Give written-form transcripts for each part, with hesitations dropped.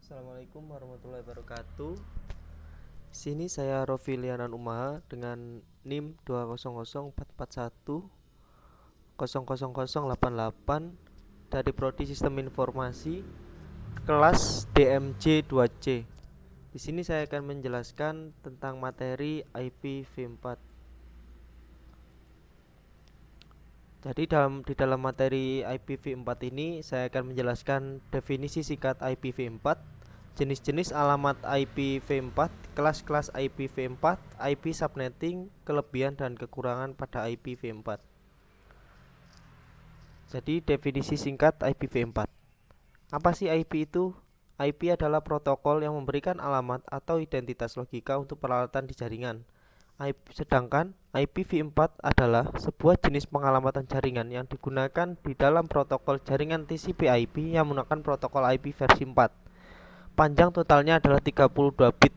Assalamualaikum warahmatullahi wabarakatuh. Sini saya Rofilianan Umaha dengan NIM 2001441000088 dari Prodi Sistem Informasi kelas DMJ 2C. Di sini saya akan menjelaskan tentang materi IPv4. Jadi di dalam materi IPv4 ini saya akan menjelaskan definisi singkat IPv4, jenis-jenis alamat IPv4, kelas-kelas IPv4, IP subnetting, kelebihan dan kekurangan pada IPv4. Jadi definisi singkat IPv4. Apa sih IP itu? IP adalah protokol yang memberikan alamat atau identitas logika untuk peralatan di jaringan. Sedangkan IPv4 adalah sebuah jenis pengalamatan jaringan yang digunakan di dalam protokol jaringan TCP/IP yang menggunakan protokol IP versi 4. Panjang totalnya adalah 32 bit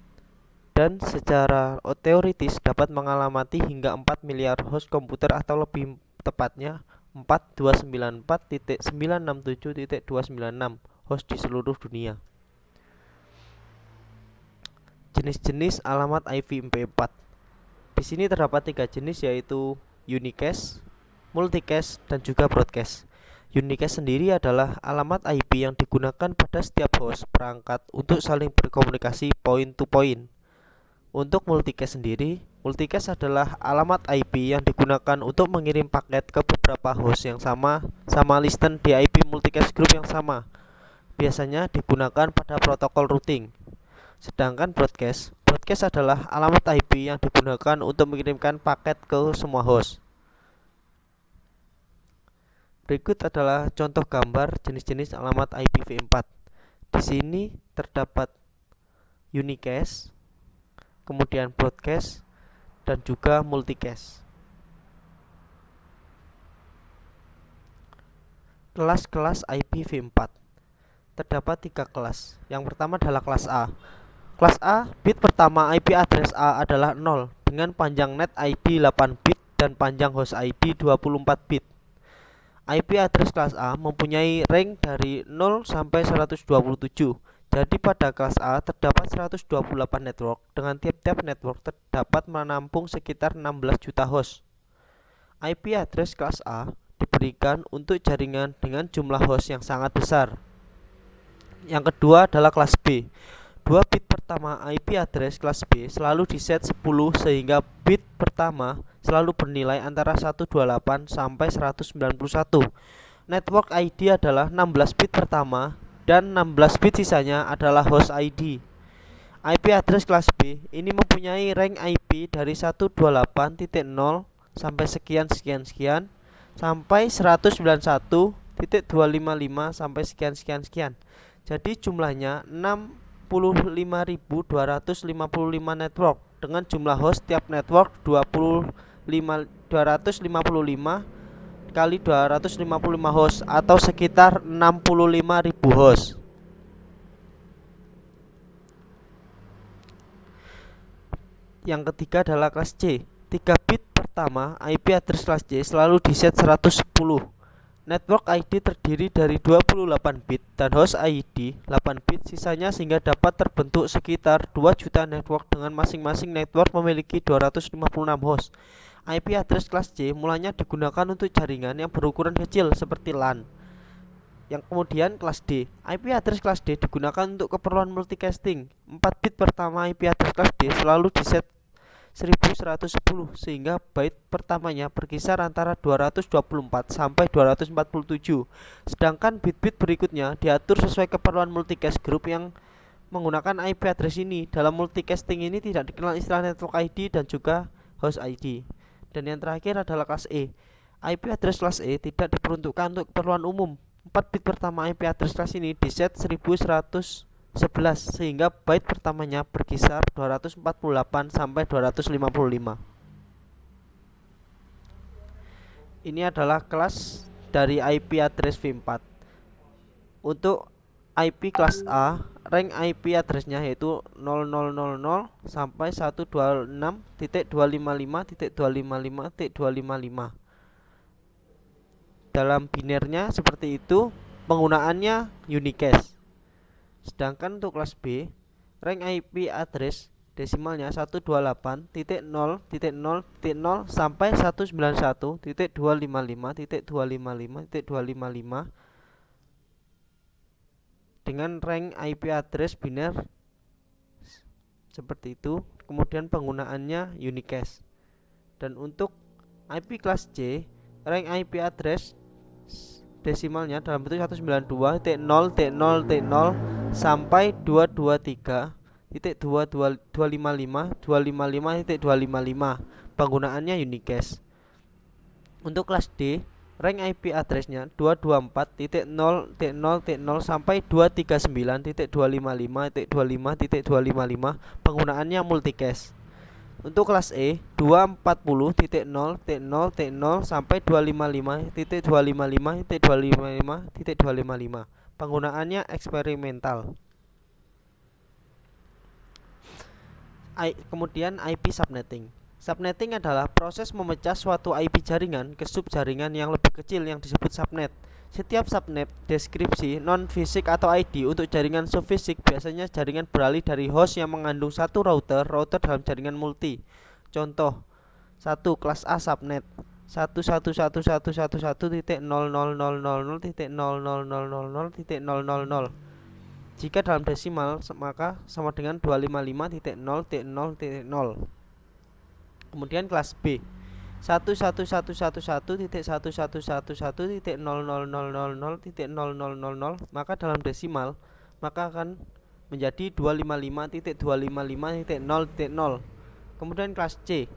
dan secara teoritis dapat mengalamati hingga 4 miliar host komputer atau lebih tepatnya 4294.967.296 host di seluruh dunia. Jenis-jenis alamat IPv4. Di sini terdapat 3 jenis, yaitu unicast, multicast, dan juga broadcast. Unicast sendiri adalah alamat IP yang digunakan pada setiap host perangkat untuk saling berkomunikasi point to point. Untuk multicast sendiri, multicast adalah alamat IP yang digunakan untuk mengirim paket ke beberapa host yang sama listen di IP multicast group yang sama. Biasanya digunakan pada protokol routing. Sedangkan broadcast adalah alamat IP yang digunakan untuk mengirimkan paket ke semua host. Berikut adalah contoh gambar jenis-jenis alamat IPv4. Di sini terdapat unicast, kemudian broadcast, dan juga multicast. Kelas-kelas IPv4. Terdapat 3 kelas. Yang pertama adalah kelas A. Kelas A, bit pertama IP address A adalah 0 dengan panjang net ID 8 bit dan panjang host ID 24 bit. IP address kelas A mempunyai range dari 0 sampai 127. Jadi pada kelas A terdapat 128 network, dengan tiap-tiap network terdapat menampung sekitar 16 juta host. IP address kelas A diberikan untuk jaringan dengan jumlah host yang sangat besar. Yang kedua adalah kelas B. 2 bit pertama IP address kelas B selalu diset 10 sehingga bit pertama selalu bernilai antara 128 sampai 191. Network ID adalah 16 bit pertama dan 16 bit sisanya adalah host ID. IP address kelas B ini mempunyai range IP dari 128.0 sampai sekian sekian sekian sampai 191.255 sampai sekian sekian sekian. Jadi jumlahnya 65.255 network dengan jumlah host tiap network 255 kali 255 host atau sekitar 65.000 host. Yang ketiga adalah kelas C. 3 bit pertama IP address kelas C selalu diset 110. Network ID terdiri dari 28 bit dan host ID 8 bit sisanya sehingga dapat terbentuk sekitar 2 juta network dengan masing-masing network memiliki 256 host. IP address kelas C mulanya digunakan untuk jaringan yang berukuran kecil seperti LAN. Yang kemudian kelas D, IP address kelas D digunakan untuk keperluan multicasting. 4 bit pertama IP address kelas D selalu diset 1110 sehingga byte pertamanya berkisar antara 224 sampai 247. Sedangkan bit-bit berikutnya diatur sesuai keperluan multicast group yang menggunakan IP address ini. Dalam multicasting ini tidak dikenal istilah network ID dan juga host ID. Dan yang terakhir adalah kelas E. IP address kelas E tidak diperuntukkan untuk keperluan umum. 4 bit pertama IP address kelas ini diset 1111 sehingga byte pertamanya berkisar 248 sampai 255. Ini adalah kelas dari IP address v4. Untuk IP kelas A, rank IP addressnya yaitu 0000 sampai 126.255.255.255. Dalam binernya seperti itu. Penggunaannya unicast. Sedangkan untuk kelas B, rank IP address desimalnya 128.0.0.0 sampai 191.255.255.255 dengan rank IP address biner seperti itu. Kemudian penggunaannya unicast. Dan untuk IP kelas C, rank IP address desimalnya dalam bentuk 192.0.0.0 sampai 223.255.255. Penggunaannya unicast. Untuk kelas D, rank IP addressnya 224.0.0.0 sampai 239.255.255. Penggunaannya multicast. Untuk kelas E, 240.0.0.0 sampai 255.255.255. Penggunaannya eksperimental. Kemudian IP subnetting. Subnetting adalah proses memecah suatu IP jaringan ke subjaringan yang lebih kecil yang disebut subnet. Setiap subnet deskripsi non-fisik atau ID untuk jaringan subfisik biasanya jaringan beralih dari host yang mengandung satu router dalam jaringan multi. Contoh 1. Kelas A subnet 1111111.00000.000.000. Jika dalam desimal maka sama dengan 255.0.0.0. Kemudian kelas B 11111.000.000.000, maka dalam desimal maka akan menjadi 255.255.0.0. Kemudian kelas C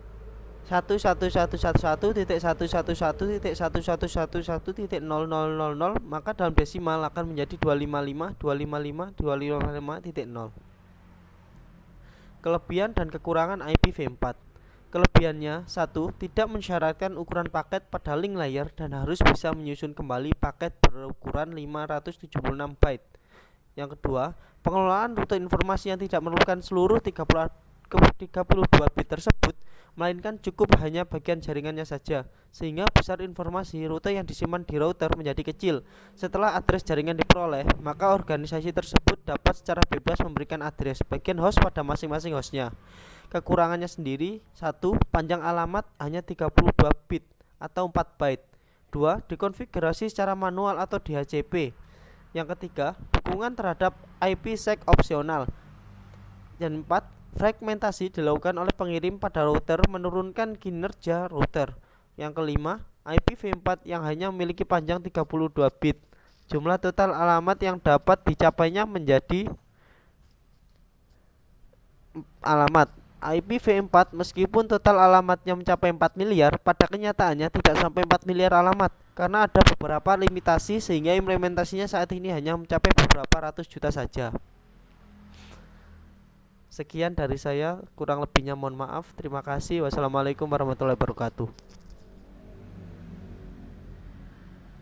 11111.111.111.000, maka dalam desimal akan menjadi 255.255.255.0. Kelebihan dan kekurangan IPv4. Kelebihannya 1. Tidak mensyaratkan ukuran paket pada link layer dan harus bisa menyusun kembali paket berukuran 576 byte. Yang kedua, pengelolaan rute informasi yang tidak memerlukan seluruh 32 bit tersebut, melainkan cukup hanya bagian jaringannya saja, sehingga besar informasi rute yang disimpan di router menjadi kecil. Setelah address jaringan diperoleh, maka organisasi tersebut dapat secara bebas memberikan address bagian host pada masing-masing hostnya. Kekurangannya sendiri 1. Panjang alamat hanya 32 bit atau 4 byte. 2. Dikonfigurasi secara manual atau DHCP. Yang ketiga, dukungan terhadap IPsec opsional. Dan 4. Fragmentasi dilakukan oleh pengirim pada router menurunkan kinerja router. Yang kelima, IPv4 yang hanya memiliki panjang 32 bit. Jumlah total alamat yang dapat dicapainya menjadi alamat. IPv4 meskipun total alamatnya mencapai 4 miliar, pada kenyataannya tidak sampai 4 miliar alamat karena ada beberapa limitasi sehingga implementasinya saat ini hanya mencapai beberapa ratus juta saja. Sekian dari saya, kurang lebihnya mohon maaf. Terima kasih. Wassalamualaikum warahmatullahi wabarakatuh.